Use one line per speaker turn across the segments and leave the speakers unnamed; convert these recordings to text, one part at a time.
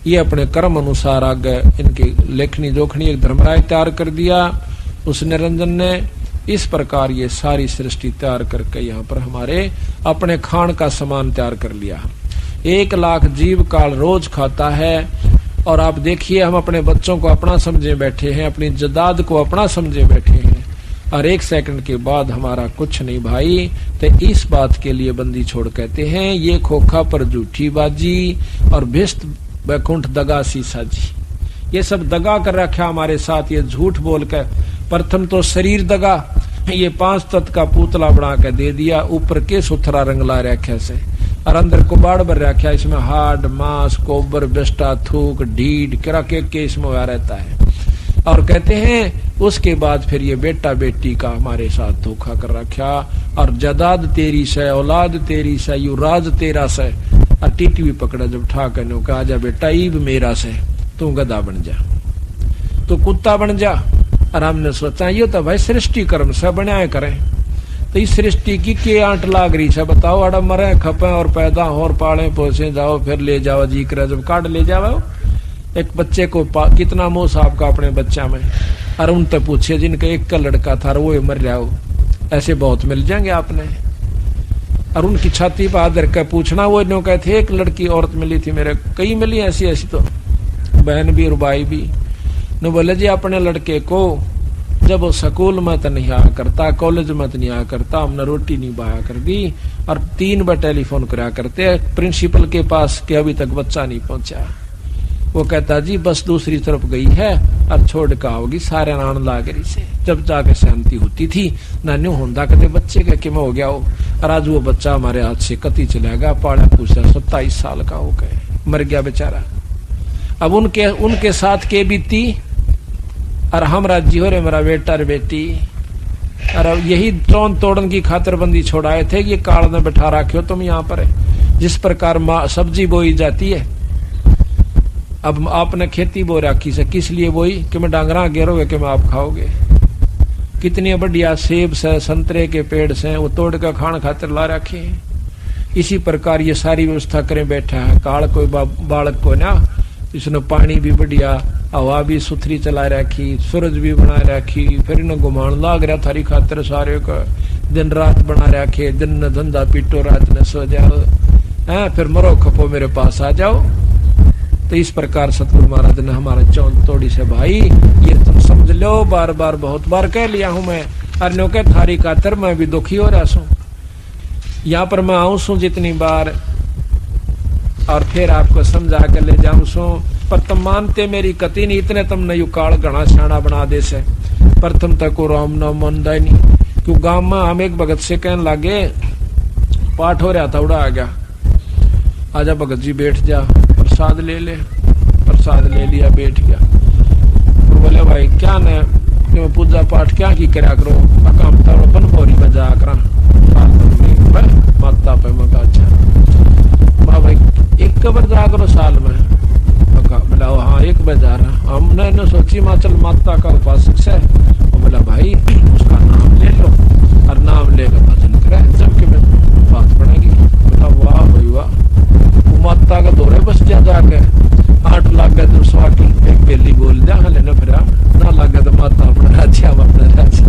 ये अपने कर्म अनुसार आगे इनकी लेखनी जोखनी एक धर्मराय तैयार कर दिया उस निरंजन ने। इस प्रकार ये सारी सृष्टि तैयार करके यहाँ पर हमारे अपने खान का सामान तैयार कर लिया। 1 लाख जीव काल रोज खाता है। और आप देखिए हम अपने बच्चों को अपना समझे बैठे हैं, अपनी जदाद को अपना समझे बैठे हैं, और 1 सेकंड के बाद हमारा कुछ नहीं भाई। तो इस बात के लिए बंदी छोड़ कहते हैं ये खोखा पर झूठी बाजी और भिष्ट बैकुंठ दगा सीसा जी। ये सब दगा कर रखा हमारे साथ, ये झूठ बोल कर। प्रथम तो शरीर दगा, ये 5 तत्व का पुतला बना के दे दिया, ऊपर के सुथरा रंग ला रखा से, और अंदर कुबाड़ भर रखा, इसमें हाड मांस कोबर बेस्टा थूक ढीड किरा के इसमें हुआ रहता है। और कहते हैं उसके बाद फिर ये बेटा बेटी का हमारे साथ धोखा कर रखा, और जदाद तेरी से औलाद तेरी से युवराज तेरा से, और टीटी भी पकड़ा जब ठा करने कहा जा बेटा ईब मेरा से, तू गधा बन जा, तू कुत्ता बन जा। और हमने सोचा ये तो भाई सृष्टि कर्म से बनाए करें, तो इस सृष्टि की के आंट लाग रही है बताओ। अड़ा मरे खपे और पैदा हो और पाले पोसे जाओ फिर ले जाओ जी कर जब काट ले जाओ। एक बच्चे को कितना मोह साहब का अपने बच्चा में, और उनसे पूछे जिनका एक का लड़का था वो मर जाओ, ऐसे बहुत मिल जाएंगे आपने। और उनकी छाती पर हाथ रख पूछना, वो इन्हों कहते एक लड़की औरत मिली थी मेरे, कई मिली ऐसी ऐसी, तो बहन भी और भाई भी। न बोले जी अपने लड़के को जब वो स्कूल में तो नहीं आया करता, कॉलेज में तो नहीं आया करता, हमने रोटी नहीं बाया कर दी, और 3 बार टेलीफोन करा करते प्रिंसिपल के पास कि अभी तक बच्चा नहीं पहुंचा। वो कहता जी बस दूसरी तरफ गई है और छोड़ कर आओगी सारे नान लागरी से। जब जाके शांति होती थी नान्यू होंदा कहते बच्चे का कि मैं हो गया हो, और आज वो बच्चा हमारे हाथ से कति चला गया, पाड़ा पूछा 27 साल का हो गए, मर गया बेचारा। अब उनके साथ के बीती, और हम राज्य हो रहे मेरा बेटा और बेटी, और यही तोड़ तोड़न की खातरबंदी छोड़ाए थे कि ये काल में बैठा रखे तुम यहाँ पर। जिस प्रकार सब्जी बोई जाती है, अब आपने खेती बो रखी से किस लिए बोई कि मैं डांगरा गिरोगे कि मैं आप खाओगे। कितनी बढ़िया सेब से संतरे के पेड़ से वो तोड़ कर खान खातर ला रखे हैं। इसी प्रकार ये सारी व्यवस्था करें बैठा है काल कोई बालक को ना, इसने पानी भी बढ़िया, हवा भी सुथरी चला रखी, सूरज भी बना रखी, फिर इन्हें घुमान लाग रहा थारी खातर सारे का, दिन रात बना रखे, दिन न धंधा पीटो रात न सो जाओ, फिर मरो खपो मेरे पास आ जाओ। तो इस प्रकार सतगुरु महाराज ने हमारा चौंध तोड़ी से भाई ये तुम समझ लो, बार बार बहुत बार कह लिया हूं मैं, अन्यों के थारी खातर मैं भी दुखी हो रहा सू, यहाँ पर मैं आऊं सू जितनी बार, और फिर आपको समझा कर ले जाऊं सो, पर तुम मानते मेरी कति नहीं, इतने तुमने यू काल घना शाना बना दे से। प्रथम तक को राम न मन नहीं, क्यों गांव में हम एक भगत से कहने लगे, पाठ हो रहा था उड़ा आ गया, आजा भगत जी बैठ जा, प्रसाद ले ले, प्रसाद ले लिया बैठ गया। तो बोले भाई क्या न पूजा पाठ क्या की करा करो, काम तो बन बोरी बजा करा माता पे मगा। अच्छा भाई एक कबर जा करो साल में, बोला हाँ 1 बार जा रहा। हमने न सोची माँ चल माता का उपासक है, बोला भाई उसका नाम ले लो, और नाम लेकर भजन करे जबकि मैं बात बनेगी। बोला वाह भाई वाह, माता का दौरे बस जा जाके 8 लाख गए तो स्वाकी एक बेली बोल जा लेना, फिर ना लग गया तो माता अपना राज्य हम अपना राज्य।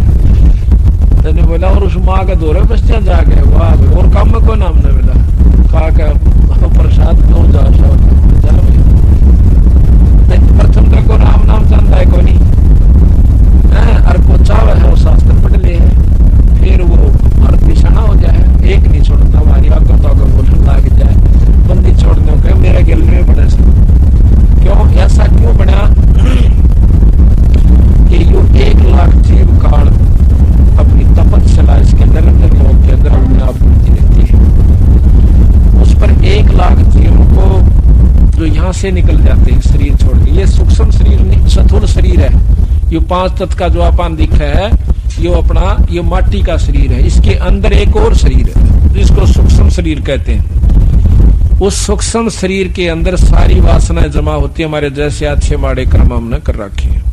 मैंने बोला और उस माँ का दौरे बस जा जाके, वाह भाई और काम में कोई नाम नहीं मिला, कहा क्या प्रसाद क्यों जा प्रथम तक को राम नाम जानता है कोई नहीं, और को चावे है वो शास्त्र पढ़ ले, फिर वो हर दिशाना हो जाए, एक नहीं छोड़ता हमारी आगे तो आगे बोलने लग जाए, बंदी छोड़ने के मेरे गिल में बने से। क्यों ऐसा क्यों बना कि यो 1 लाख जीव काल अपनी तपस्या इसके निरंतर लोक के अंदर अपने आप होती रहती है, उस पर 1 लाख जीव को जो यहाँ से निकल जाते हैं शरीर छोड़ के, ये सूक्ष्म शरीर नहीं स्थूल शरीर है, ये 5 तत्व का जो अपन दिखा है ये अपना ये माटी का शरीर है, इसके अंदर एक और शरीर है जिसको सूक्ष्म शरीर कहते हैं। उस सूक्ष्म शरीर के अंदर सारी वासनाएं जमा होती है, हमारे जैसे अच्छे माड़े कर्म हमने कर रखे हैं।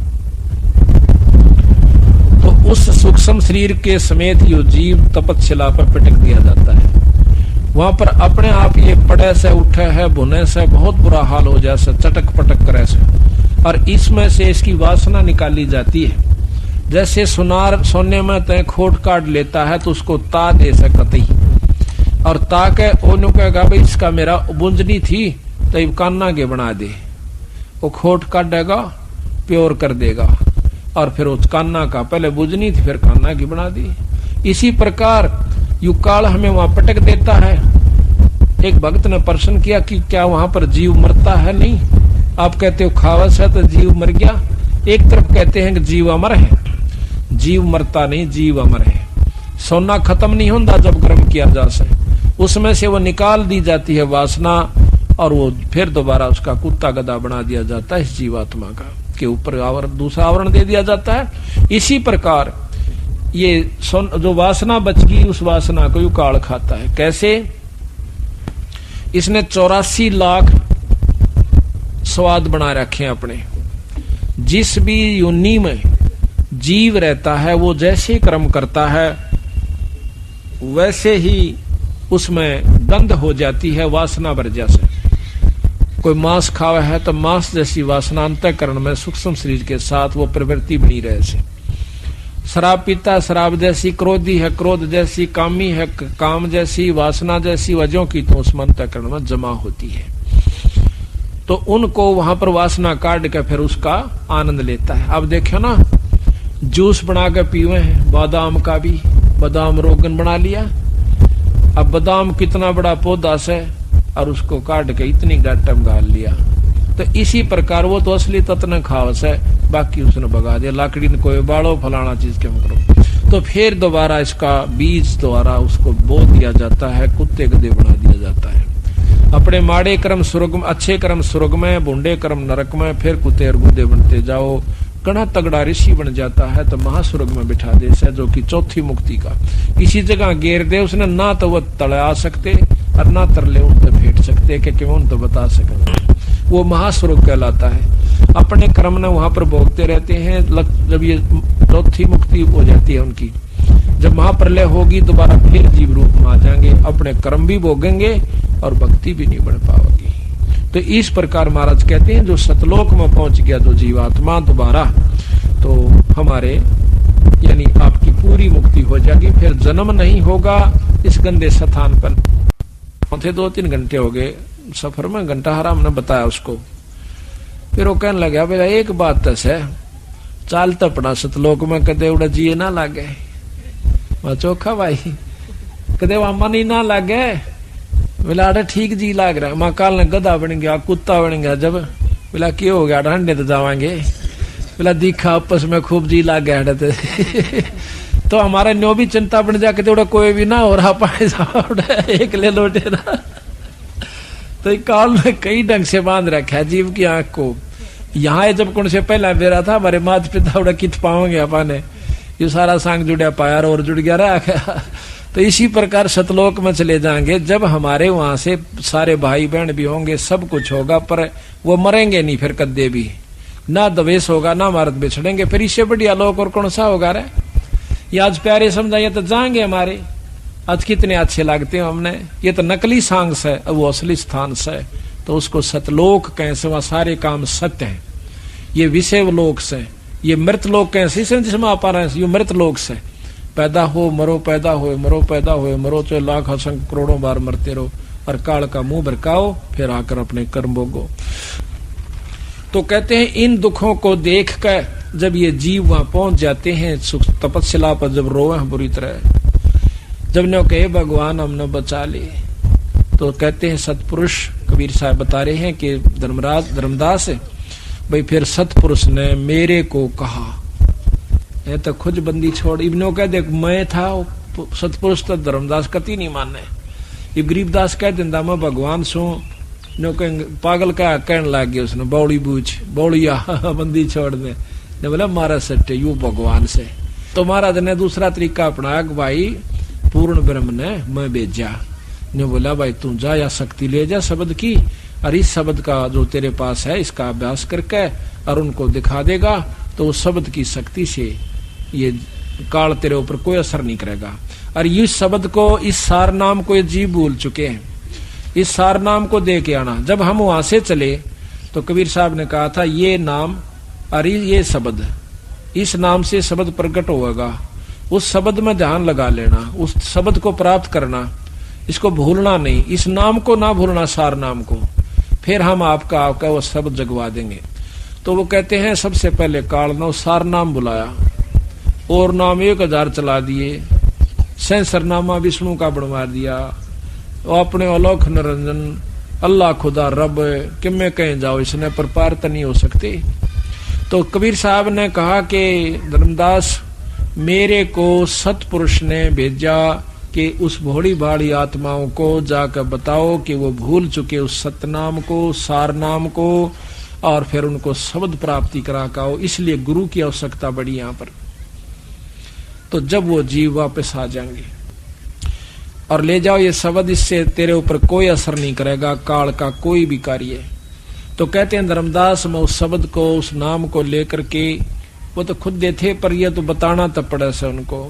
तो उस सूक्ष्म शरीर के समेत यो जीव तपस्या पर पटक दिया जाता है, वहां पर अपने आप ये पड़े से उठे है, भुने से बहुत बुरा हाल हो जाए से, चटक पटक करे से, और इसमें से इसकी वासना निकाली जाती है। जैसे सुनार सोने में तय खोट काट लेता है तो उसको ता दे सकती, और ता के ओनू कहेगा भाई इसका मेरा बुंजनी थी तो अब कान्ना के बना दे, वो खोट काटेगा, प्योर कर देगा, और फिर उस कान्ना का पहले बुंजनी थी फिर कान्ना की बना दी। इसी प्रकार युकाल हमें वहां पटक देता है। एक भक्त ने प्रश्न किया कि क्या वहां पर जीव मरता है? नहीं, आप कहते हो खावस है तो जीव मर गया। एक तरफ कहते हैं कि जीव अमर है, जीव मरता नहीं, जीव अमर है। सोना खत्म नहीं होता जब गर्म किया जा सके, उसमें से वो निकाल दी जाती है वासना, और वो फिर दोबारा उसका कुत्ता गधा बना दिया जाता है इस जीवात्मा का, के ऊपर दूसरा आवरण दे दिया जाता है। इसी प्रकार ये जो वासना बच गई उस वासना को युकाल खाता है। कैसे? इसने 84 लाख स्वाद बना रखे हैं अपने। जिस भी योनि में जीव रहता है वो जैसे कर्म करता है वैसे ही उसमें गंध हो जाती है वासना वर्ज्य से। कोई मांस खावा है तो मांस जैसी वासना अंतःकरण में सूक्ष्म शरीर के साथ वो प्रवृत्ति बनी रहे से। शराब पीता शराब जैसी, क्रोधी है क्रोध जैसी, कामी है काम जैसी, वासना जैसी वजहों की तो उसमें अंतःकरण में जमा होती है। तो उनको वहां पर वासना काट के फिर उसका आनंद लेता है। अब देखो ना, जूस बना के पीवे हैं बादाम का भी, बादाम रोगन बना लिया। अब बादाम कितना बड़ा पौधा से और उसको काट के इतनी गाटम गाल लिया। तो इसी प्रकार वो तो असली तत्व खावस है, बाकी उसने भगा दिया, लाकड़ी ने कोई बाड़ो फलाना चीज के करो। तो फिर दोबारा इसका बीज द्वारा उसको बो दिया जाता है, कुत्ते गधे बना दिया जाता है। अपने माड़े कर्म स्वर्ग में, अच्छे कर्म स्वर्ग में, बुंडे कर्म नरक में, फिर कुत्ते और गुद्दे बनते जाओ। घना तगड़ा ऋषि बन जाता है तो महास्वर्ग में बिठा दे से, जो कि चौथी मुक्ति का। इसी जगह घेर दे उसने, ना तो वह तले आ सकते और ना तरले उन तो फेंट सकते, कि क्यों तो बता सके। वो महास्वर्ग कहलाता है। अपने कर्म ने वहां पर भोगते रहते हैं। जब ये चौथी मुक्ति हो जाती है उनकी, जब महाप्रलय होगी दोबारा फिर जीव रूप में आ जाएंगे, अपने कर्म भी भोगेंगे और भक्ति भी नहीं बढ़ पाओगी। तो इस प्रकार महाराज कहते हैं जो सतलोक में पहुंच गया जो जीवात्मा दोबारा, तो हमारे यानी आपकी पूरी मुक्ति हो जाएगी, फिर जन्म नहीं होगा इस गंदे स्थान पर। 2-3 घंटे हो गए सफर में, घंटा हरा हमने बताया उसको। फिर वो कहने लगा बेटा एक बात तस है, चाल तपना सतलोक में कदे उड़ा जिए ना लागे। मैं चोखा भाई कदे वहां मन ही ना लागे। बोला ठीक जी लाग रहा है। मां काल ने गधा बन गया, कुत्ता बन गया। जब बोला क्यों हो गया? ढंडे तो जावांगे। बोला दिखा आपस में खूब जी लाग गया। तो हमारा न्यो भी चिंता बन जाके तो कोई भी ना हो रहा पाए एक ले लौटे ना। तो काल में कई ढंग से बांध रखा है जीव की आंख को। यहाँ जब कौन से पहला बेरा था हमारे माता पिता उड़ा कित पाओगे अपन ये सारा सांग जुड़ा पाया और जुड़ गया रहा। तो इसी प्रकार सतलोक में चले जाएंगे जब हमारे वहां से सारे भाई बहन भी होंगे, सब कुछ होगा, पर वो मरेंगे नहीं फिर कद्दे भी, ना द्वेष होगा ना मारत बिछड़ेंगे। फिर इससे बढ़िया लोक और कौन सा होगा रे? ये आज प्यारे समझाइए तो जाएंगे हमारे। आज कितने अच्छे लगते हैं हमने। ये तो नकली सांग से, वो असली स्थान से, तो उसको सतलोक कैसे, वहां सारे काम सत्य हैं। ये विषय लोक से, ये मृत लोक कैसे जिसमें आप आ रहे हैं, ये मृत लोक से। पैदा हो मरो, पैदा हो मरो, पैदा हो मरो, चाहे लाख असंख्य करोड़ों बार मरते रहो और काल का मुंह भरकाओ, फिर आकर अपने कर्म भोगो। तो कहते हैं इन दुखों को देख कर जब ये जीव वहां पहुंच जाते हैं तपस्या पर, जब रोए बुरी तरह, जब ने कहे भगवान हमने बचा ले, तो कहते हैं सतपुरुष कबीर साहब बता रहे हैं कि धर्मदास भाई फिर सतपुरुष ने मेरे को कहा, तो खुद बंदी छोड़। इब्नो कह दे मैं था सतपुरुष, तो धर्मदास कति नहीं माने। ये गरीबदास कह दिंदा मैं भगवान सू, नो पागल का कहने लग गया उसने, बौड़ी बूझ बौड़िया बंदी छोड़ दे। ने बोला मारा सट्टे यू भगवान से। तो महाराज ने दूसरा तरीका अपनाया कि भाई पूर्ण ब्रह्म ने मैं भेजा। ने बोला भाई तू जा या शक्ति ले जा शब्द की, और इस शब्द का जो तेरे पास है इसका अभ्यास करके और उनको दिखा देगा, तो उस शब्द की शक्ति से ये काल तेरे ऊपर कोई असर नहीं करेगा। और इस शब्द को, इस सार नाम को ये जीव भूल चुके हैं। इस सार नाम को दे के आना। जब हम वहां से चले तो कबीर साहब ने कहा था ये नाम और ये शब्द, इस नाम से शब्द प्रकट होगा, उस शब्द में ध्यान लगा लेना, उस शब्द को प्राप्त करना, इसको भूलना नहीं, इस नाम को ना भूलना, सार नाम को, फिर हम आपका वो शब्द जगवा देंगे। तो वो कहते हैं सबसे पहले काल ने सार नाम बुलाया और नाम 1000 चला दिए, सहस्रनामा विष्णु का बनवा दिया, अपने अलौक निरंजन अल्लाह खुदा रब कि मैं कहीं जाओ इसने पर पार तो नहीं हो सकते। तो कबीर साहब ने कहा कि धर्मदास मेरे को सतपुरुष ने भेजा कि उस भोली भाड़ी आत्माओं को जाकर बताओ कि वो भूल चुके उस सतनाम को, सार नाम को, और फिर उनको शब्द प्राप्ति करा काओ, इसलिए गुरु की आवश्यकता बड़ी यहाँ पर। तो जब वो जीव वापस आ जाएंगे और ले जाओ ये शब्द, इससे तेरे ऊपर कोई असर नहीं करेगा काल का कोई भी कार्य। तो कहते हैं धर्मदास मैं उस शब्द को, उस नाम को लेकर के, वो तो खुद दे थे पर ये तो बताना तब पड़ा से उनको,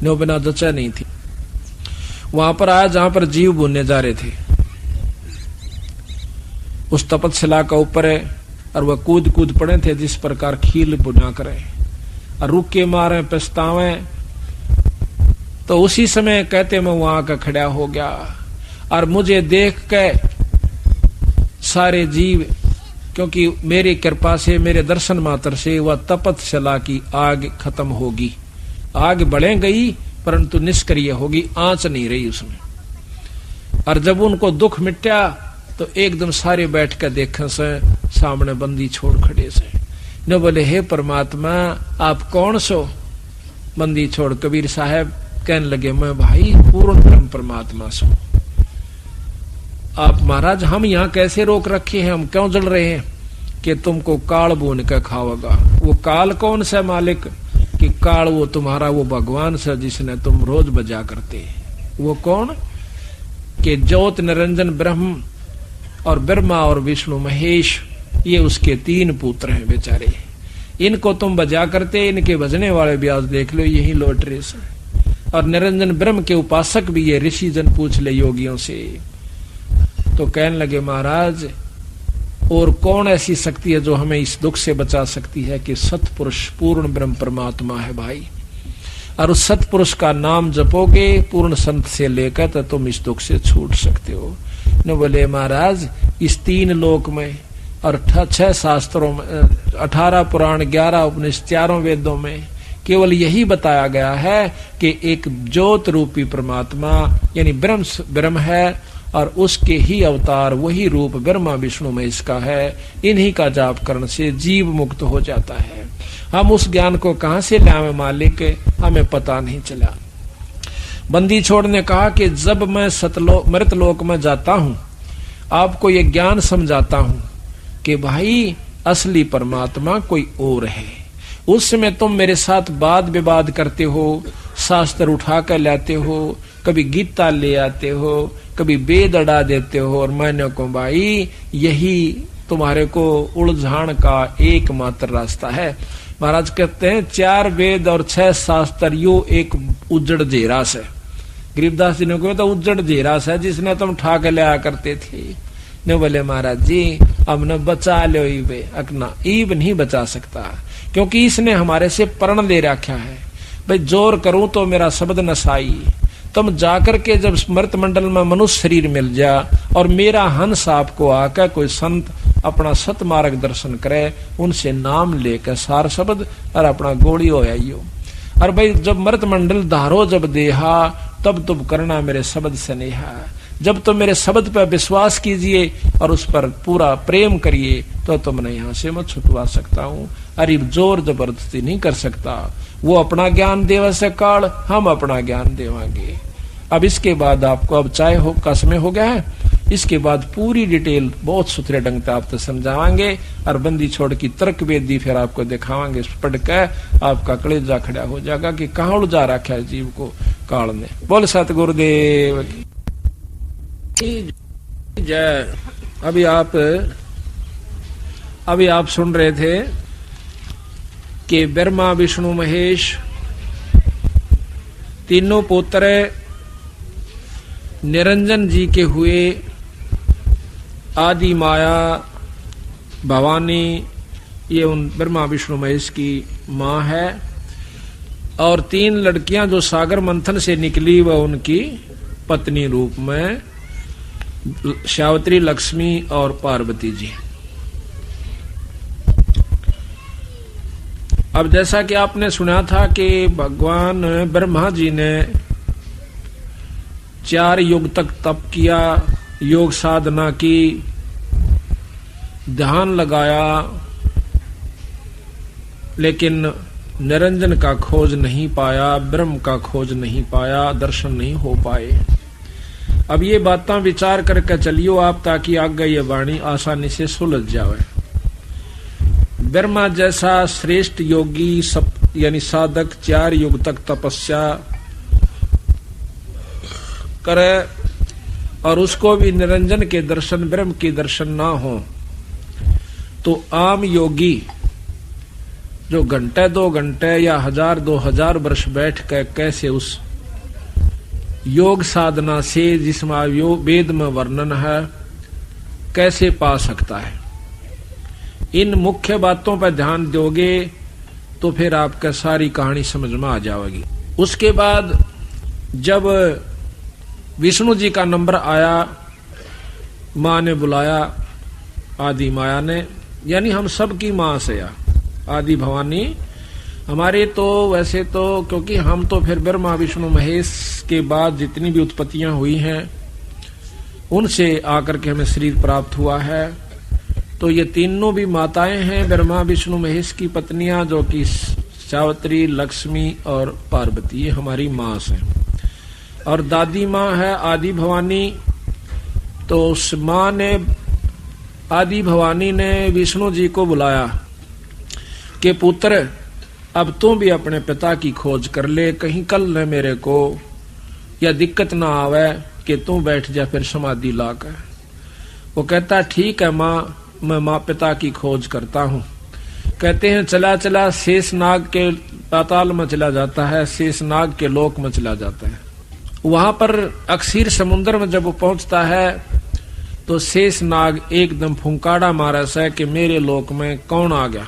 नो बिना जचा नहीं थी। वहां पर आया जहां पर जीव बुनने जा रहे थे, उस तपतशिला का ऊपर है, और वह कूद कूद पड़े थे जिस प्रकार खील बुना करे, और रुक के मारे पछतावे। तो उसी समय कहते मैं वहां का खड़ा हो गया, और मुझे देख के सारे जीव, क्योंकि मेरी कृपा से, मेरे दर्शन मात्र से वह तपतशिला की आग खत्म होगी। आग बढ़े गई परंतु निष्क्रिय होगी, आंच नहीं रही उसमें। और जब उनको दुख मिटा तो एकदम सारे बैठ कर देखे से सामने बंदी छोड़ खड़े से, न बोले हे परमात्मा आप कौन सो? बंदी छोड़ कबीर साहब कहने लगे मैं भाई पूर्ण ब्रह्म परमात्मा सो। आप महाराज हम यहाँ कैसे रोक रखे हैं, हम क्यों जल रहे हैं कि तुमको काल बुन कर खाओगा। वो काल कौन सा मालिक? कि काल वो तुम्हारा वो भगवान सा जिसने तुम रोज बजा करते। वो कौन? कि ज्योत निरंजन ब्रह्म और ब्रह्मा और विष्णु महेश, ये उसके 3 पुत्र हैं बेचारे। इनको तुम बजा करते, इनके बजने वाले भी आज देख लो यही लौट रहे से। और निरंजन ब्रह्म के उपासक भी ये ऋषि जन पूछ ले योगियों से। तो कहने लगे महाराज और कौन ऐसी शक्ति है जो हमें इस दुख से बचा सकती है? कि सतपुरुष पूर्ण ब्रह्म परमात्मा है भाई। और उस सतपुरुष का नाम जपोगे पूर्ण संत से लेकर तो तुम इस दुख से छूट सकते हो। न बोले महाराज इस 3 लोक में और 6 शास्त्रों में, 18 पुराण, 11 उपनिषद, 4 वेदों में केवल यही बताया गया है कि एक ज्योत रूपी परमात्मा यानी ब्रह्म है, और उसके ही अवतार वही रूप ब्रह्मा विष्णु महेश का है। इन्हीं का जाप करने से जीव मुक्त हो जाता है। हम उस ज्ञान को कहां से लाए मालिक, हमें पता नहीं चला। बंदी छोड़ ने कहा कि जब मैं मृतलोक में जाता हूं आपको ये ज्ञान समझाता हूं कि भाई असली परमात्मा कोई और है। उस समय तुम मेरे साथ वाद विवाद करते हो, शास्त्र उठा कर लाते हो, कभी गीता ले आते हो, कभी वेद अड़ा देते हो, और मैंने को भाई यही तुम्हारे को उलझान का एकमात्र रास्ता है। महाराज कहते हैं 4 वेद और 6 शास्त्र यो एक उज्जड़ जेरास है। गरीबदास जी ने कहा था उज्जड़ जेरास है जिसने तुम ठा के लिया करते थे। ने बोले महाराज जी अब न बचा लो ईबे, अकना ईब नहीं बचा सकता, क्योंकि इसने हमारे से प्रण ले रखा है। भाई जोर करूं तो मेरा शब्द नसाई, तुम जाकर के जब मृत मंडल में मनुष्य शरीर मिल जा और मेरा हंस आपको आकर कोई संत अपना सत मार्ग दर्शन करे, उनसे नाम लेकर सार शब्द और अपना गोली हो आइयो। और भाई जब मृत मंडल धारो जब देहा तब तुम करना मेरे शब्द से नेहा। जब तुम मेरे शब्द पर विश्वास कीजिए और उस पर पूरा प्रेम करिए तो तुमने यहाँ से मैं छुटवा सकता हूँ। अरे जोर जबरदस्ती नहीं कर सकता। वो अपना ज्ञान देवा से काल, हम अपना ज्ञान देवांगे। अब इसके बाद आपको अब चाय हो का समय हो गया है, इसके बाद पूरी डिटेल बहुत सुथरे ढंग से आपको समझावांगे और बंदी छोड़ की तर्क वेदी फिर आपको दिखावांगे। पढ़ के आपका कलेजा खड़ा हो जाएगा कि कहाँ उलझा रखा है जीव को काल ने। बोल सतगुरुदेव जय। अभी आप सुन रहे थे कि ब्रह्मा विष्णु महेश तीनों पुत्र निरंजन जी के हुए। आदि माया भवानी ये उन ब्रह्मा विष्णु महेश की मां है, और 3 लड़कियां जो सागर मंथन से निकली वह उनकी पत्नी रूप में सावित्री, लक्ष्मी और पार्वती जी। अब जैसा कि आपने सुना था कि भगवान ब्रह्मा जी ने 4 युग तक तप किया, योग साधना की, ध्यान लगाया, लेकिन निरंजन का खोज नहीं पाया, ब्रह्म का खोज नहीं पाया, दर्शन नहीं हो पाए। अब ये बातें विचार करके चलियो आप, ताकि आगे ये वाणी आसानी से सुलझ जावे। ब्रह्मा जैसा श्रेष्ठ योगी यानी साधक 4 युग तक तपस्या करे और उसको भी निरंजन के दर्शन, ब्रह्म के दर्शन ना हो, तो आम योगी जो घंटे 2 घंटे या 1000-2000 वर्ष बैठ कर कैसे उस योग साधना से, जिसमें वेद में वर्णन है, कैसे पा सकता है। इन मुख्य बातों पर ध्यान दोगे तो फिर आपका सारी कहानी समझ में आ जाएगी। उसके बाद जब विष्णु जी का नंबर आया, मां ने बुलाया, आदि माया ने, यानी हम सब की मां से आदि भवानी हमारे, तो वैसे तो क्योंकि हम तो फिर ब्रह्मा विष्णु महेश के बाद जितनी भी उत्पत्तियां हुई हैं उनसे आकर के हमें शरीर प्राप्त हुआ है, तो ये तीनों भी माताएं हैं ब्रह्मा विष्णु महेश की पत्नियां, जो कि सावित्री, लक्ष्मी और पार्वती, ये हमारी मां हैं। और दादी मां है आदि भवानी। तो उस मां ने, आदि भवानी ने विष्णु जी को बुलाया कि पुत्र अब तू भी अपने पिता की खोज कर ले, कहीं कल न मेरे को या दिक्कत ना आवे कि तू बैठ जा फिर समाधि लाकर। वो कहता ठीक है मां, मैं मां पिता की खोज करता हूं। कहते हैं चला चला शेषनाग के पाताल में चला जाता है, शेषनाग के लोक में चला जाता है। वहां पर अक्षीर समुद्र में जब वो पहुंचता है तो शेषनाग एकदम फुंकाड़ा मारा है कि मेरे लोक में कौन आ गया।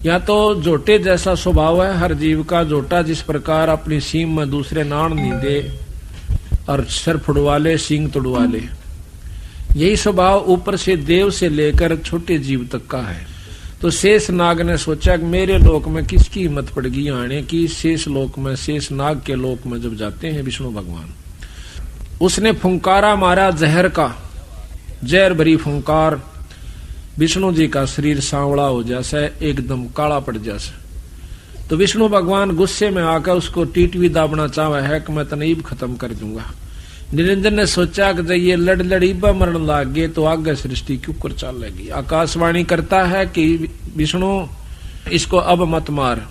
या तो जोटे जैसा स्वभाव है हर जीव का, जोटा जिस प्रकार अपनी सीम में दूसरे नाण नहीं दे और सर फुड़वा ले, सींग तुड़वा ले, यही स्वभाव ऊपर से देव से लेकर छोटे जीव तक का है। तो शेष नाग ने सोचा कि मेरे लोक में किसकी हिम्मत पड़ेगी आने की, शेष लोक में, शेष नाग के लोक में जब जाते हैं विष्णु भगवान। उसने फुंकारा मारा जहर का, जहर भरी फुंकार, विष्णु जी का शरीर सांवला हो जैसा, एकदम काला पड़ जैसा। तो विष्णु भगवान गुस्से में आकर उसको टीटवी दाबना चाहा है कि मैं तनईब खत्म कर दूंगा। निरंजन ने सोचा कि जब ये लड़ लड़ीबा मरण लाग गए तो आगे सृष्टि क्यों कर चल लगी। आकाशवाणी करता है कि विष्णु इसको अब मत मार,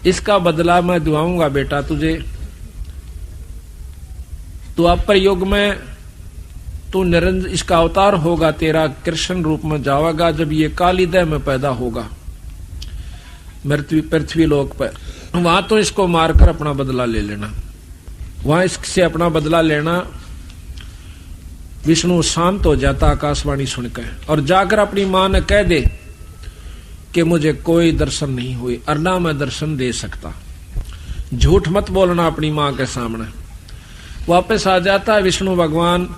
इसका बदला मैं दुआऊंगा बेटा तुझे। तो अपर युग में तू निरंजन, इसका अवतार होगा तेरा, कृष्ण रूप में जाएगा जब ये काली देह में पैदा होगा पृथ्वी लोक पर। वहां तो इसको मारकर अपना बदला ले लेना, वहां इससे अपना बदला लेना। विष्णु शांत हो जाता आकाशवाणी सुनकर और जाकर अपनी मां ने कह दे कि मुझे कोई दर्शन नहीं हुए और ना मैं दर्शन दे सकता। झूठ मत बोलना अपनी मां के सामने। वापस आ जाता है विष्णु भगवान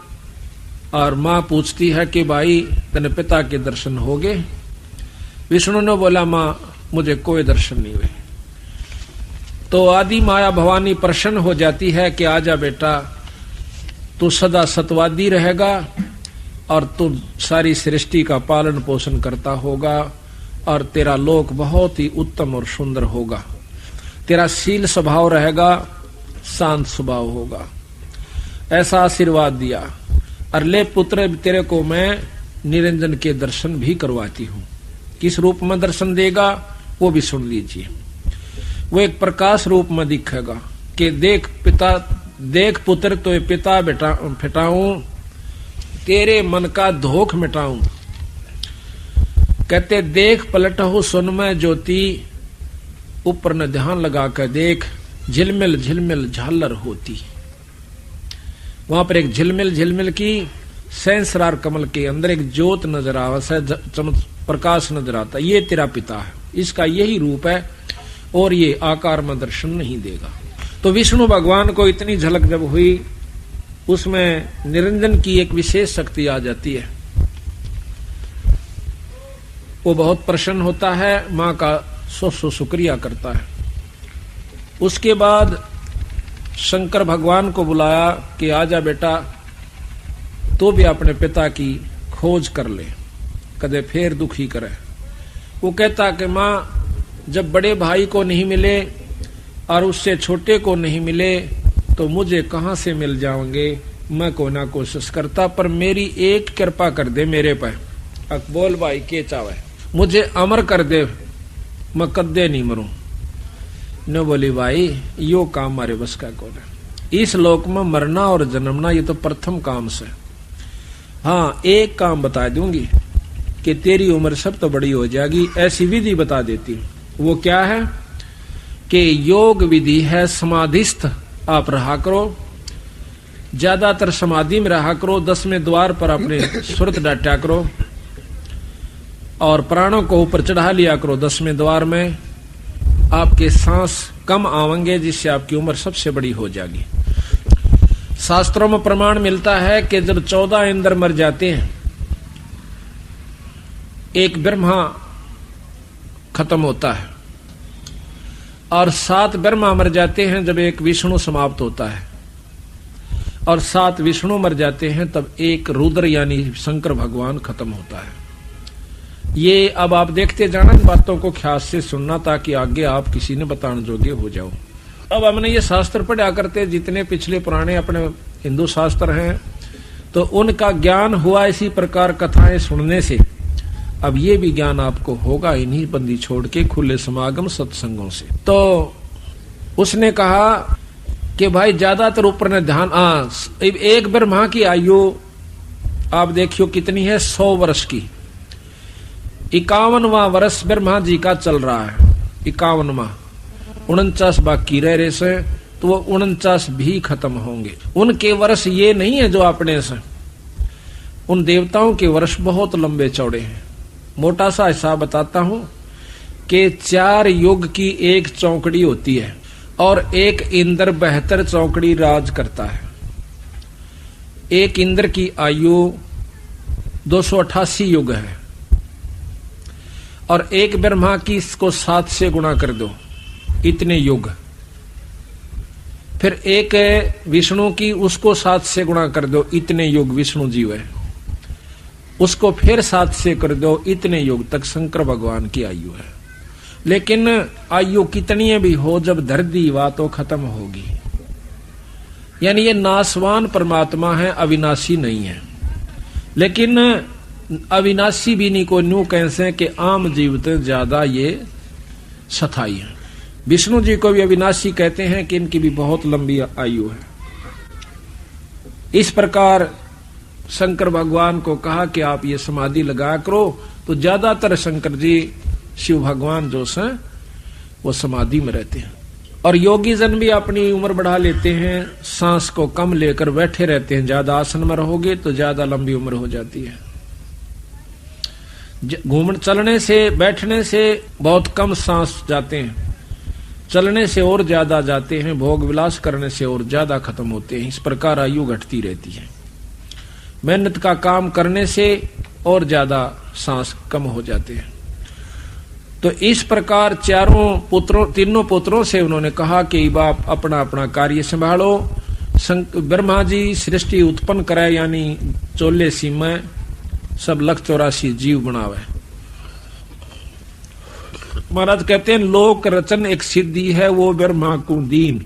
और मां पूछती है कि भाई तेरे पिता के दर्शन हो गए। विष्णु ने बोला मां मुझे कोई दर्शन नहीं हुए। तो आदि माया भवानी प्रसन्न हो जाती है कि आजा बेटा, तू सदा सतवादी रहेगा और तू सारी सृष्टि का पालन पोषण करता होगा और तेरा लोक बहुत ही उत्तम और सुंदर होगा। तेरा शील स्वभाव रहेगा, शांत स्वभाव होगा। ऐसा आशीर्वाद दिया। और ले पुत्र तेरे को मैं निरंजन के दर्शन भी करवाती हूं। किस रूप में दर्शन देगा वो भी सुन लीजिए। वो एक प्रकाश रूप में दिखेगा कि देख पिता, देख पुत्र तो पिता बेटा फिटाऊं, तेरे मन का धोख मिटाऊं। कहते देख पलट हो सुन में ज्योति, ऊपर न ध्यान लगा कर देख, झिलमिल झिलमिल झालर होती। वहां पर एक झिलमिल झिलमिल की सहस्रार कमल के अंदर एक ज्योत नजर आवा, प्रकाश नजर आता, ये तेरा पिता है, इसका यही रूप है और ये आकार में दर्शन नहीं देगा। तो विष्णु भगवान को इतनी झलक जब हुई, उसमें निरंजन की एक विशेष शक्ति आ जाती है। वो बहुत प्रसन्न होता है, मां का सौ शुक्रिया करता है। उसके बाद शंकर भगवान को बुलाया कि आजा बेटा, तो भी अपने पिता की खोज कर ले, कदे फिर दुखी करे। वो कहता कि मां, जब बड़े भाई को नहीं मिले और उससे छोटे को नहीं मिले तो मुझे कहां से मिल जाओगे। मैं को ना कोशिश करता, पर मेरी एक कृपा कर दे मेरे पर। बोल भाई के चावे, मुझे अमर कर दे, मैं कदे नहीं मरूं। न बोली भाई, यो काम हमारे बस का कौन है। इस लोक में मरना और जन्मना ये तो प्रथम काम से। हाँ, एक काम बता दूंगी कि तेरी उम्र सब तो बड़ी हो जाएगी, ऐसी विधि बता देती हूं। वो क्या है कि योग विधि है, समाधिस्थ आप रहा करो, ज्यादातर समाधि में रहा करो, 10वें द्वार पर अपने सुरत डाटा करो और प्राणों को ऊपर चढ़ा लिया करो 10वें द्वार में। आपके सांस कम आवेंगे, जिससे आपकी उम्र सबसे बड़ी हो जाएगी। शास्त्रों में प्रमाण मिलता है कि जब 14 इंद्र मर जाते हैं, एक ब्रह्मा खत्म होता है, और 7 ब्रह्मा मर जाते हैं जब एक विष्णु समाप्त होता है, और 7 विष्णु मर जाते हैं तब एक रुद्र यानी शंकर भगवान खत्म होता है। ये अब आप देखते जाना, बातों को ख्याल से सुनना, ताकि आगे आप किसी ने बताने जोगे हो जाओ। अब हमने ये शास्त्र पढ़ा करते, जितने पिछले पुराने अपने हिंदू शास्त्र हैं, तो उनका ज्ञान हुआ इसी प्रकार कथाएं सुनने से। अब ये भी ज्ञान आपको होगा इन्हीं बंदी छोड़ के खुले समागम सत्संगों से। तो उसने कहा कि भाई ज्यादातर ऊपर ने ध्यान, एक ब्रह्मा की आयु आप देखियो कितनी है, 100 वर्ष की। 51वां वर्ष ब्रह्मा जी का चल रहा है, 51वां, 49 बाकी रह रहे से, तो वो 49 भी खत्म होंगे। उनके वर्ष ये नहीं है जो अपने से, उन देवताओं के वर्ष बहुत लंबे चौड़े हैं। मोटा सा हिसाब बताता हूं कि 4 युग की एक चौकड़ी होती है और एक इंद्र 72 चौकड़ी राज करता है। एक इंद्र की आयु 288 युग है, और एक ब्रह्मा की इसको 7 से गुणा कर दो, इतने युग। फिर एक विष्णु की, उसको 7 से गुणा कर दो, इतने युग विष्णु जीव है। उसको फिर 7 से कर दो, इतने युग तक शंकर भगवान की आयु है। लेकिन आयु कितनी भी हो, जब धरती वा तो खत्म होगी। यानी ये नासवान परमात्मा है, अविनाशी नहीं है। लेकिन अविनाशी भी नहीं को न्यू कैसे कि आम जीवित ज्यादा ये सथाई है। विष्णु जी को भी अविनाशी कहते हैं कि इनकी भी बहुत लंबी आयु है। इस प्रकार शंकर भगवान को कहा कि आप ये समाधि लगा करो, तो ज्यादातर शंकर जी शिव भगवान जो हैं वो समाधि में रहते हैं। और योगी जन भी अपनी उम्र बढ़ा लेते हैं, सांस को कम लेकर बैठे रहते हैं। ज्यादा आसन में रहोगे तो ज्यादा लंबी उम्र हो जाती है। घूमने चलने से बैठने से बहुत कम सांस जाते हैं, चलने से और ज्यादा जाते हैं, भोग विलास करने से और ज्यादा खत्म होते हैं। इस प्रकार आयु घटती रहती है। मेहनत का काम करने से और ज्यादा सांस कम हो जाते हैं। तो इस प्रकार तीनों पुत्रों से उन्होंने कहा कि बाप अपना अपना कार्य संभालो। ब्रह्मा जी सृष्टि उत्पन्न कराए, यानी 14 सीमा सब 184 जीव बनावे। महाराज कहते हैं लोक रचन एक सिद्धि है, वो ब्रह्मा को दीन।